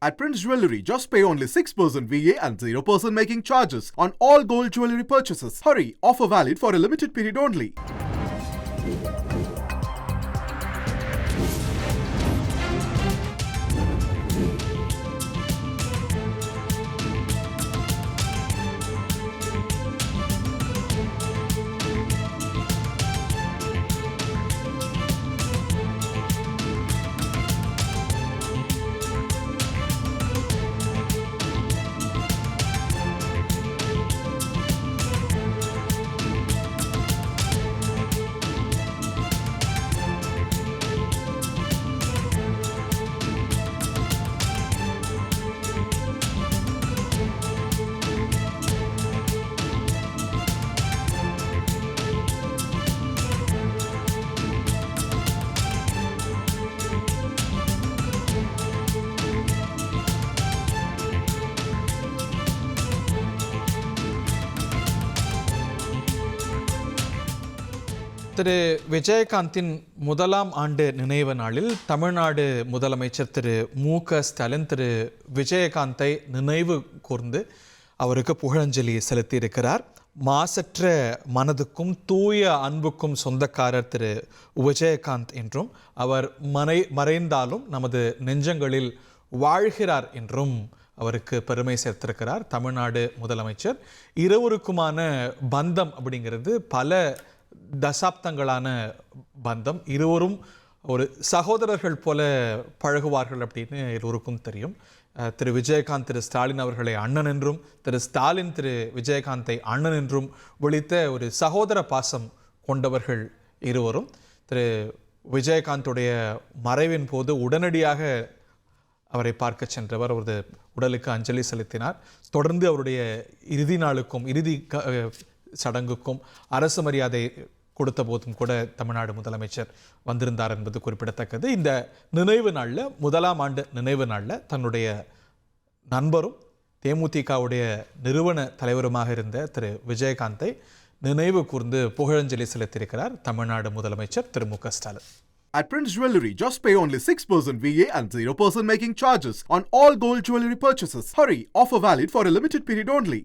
At Prince Jewellery, just pay only 6% VA and 0% making charges on all gold jewellery purchases. Hurry, offer valid for a limited period only. திரு விஜயகாந்தின் முதலாம் ஆண்டு நினைவு நாளில் தமிழ்நாடு முதலமைச்சர் திரு மு.க. ஸ்டாலின் திரு விஜயகாந்தை நினைவு கூர்ந்து அவருக்கு புகழஞ்சலி செலுத்தியிருக்கிறார். மாசற்ற மனதுக்கும் தூய அன்புக்கும் சொந்தக்காரர் திரு விஜயகாந்த் என்றும் அவர் மறைந்தாலும் நமது நெஞ்சங்களில் வாழ்கிறார் என்றும் அவருக்கு பெருமை சேர்த்திருக்கிறார் தமிழ்நாடு முதலமைச்சர். இருவருக்குமான பந்தம் அப்படிங்கிறது பல தசாப்தங்களான பந்தம். இருவரும் ஒரு சகோதரர்கள் போல பழகுவார்கள் அப்படின்னு இருவருக்கும் தெரியும். திரு விஜயகாந்த் திரு ஸ்டாலின் அவர்களை அண்ணன் என்றும், திரு ஸ்டாலின் திரு விஜயகாந்தை அண்ணன் என்றும் விழித்த ஒரு சகோதர பாசம் கொண்டவர்கள் இருவரும். திரு விஜயகாந்துடைய மறைவின் போது உடனடியாக அவரை பார்க்க சென்றவர் அவரது உடலுக்கு அஞ்சலி செலுத்தினார். தொடர்ந்து அவருடைய இறுதி நாளுக்கும் இறுதி சடங்குக்கும் அரசு மரியாதை கொடுத்த போதும் கூட தமிழ்நாடு முதலமைச்சர் வந்திருந்தார் என்பது குறிப்பிடத்தக்கது. இந்த நினைவு நாளில், முதலாம் ஆண்டு நினைவு நாளில் தன்னுடைய நண்பரும் தேமுதிகவுடைய நிறுவன தலைவருமாக இருந்த திரு விஜயகாந்தை நினைவு கூர்ந்து புகழஞ்சலி செலுத்தியிருக்கிறார் தமிழ்நாடு முதலமைச்சர் திரு மு.க. Stalin. At Prince Jewellery, just pay only 6% VA and 0% making charges on all gold jewellery purchases. Hurry, offer valid for a limited period only.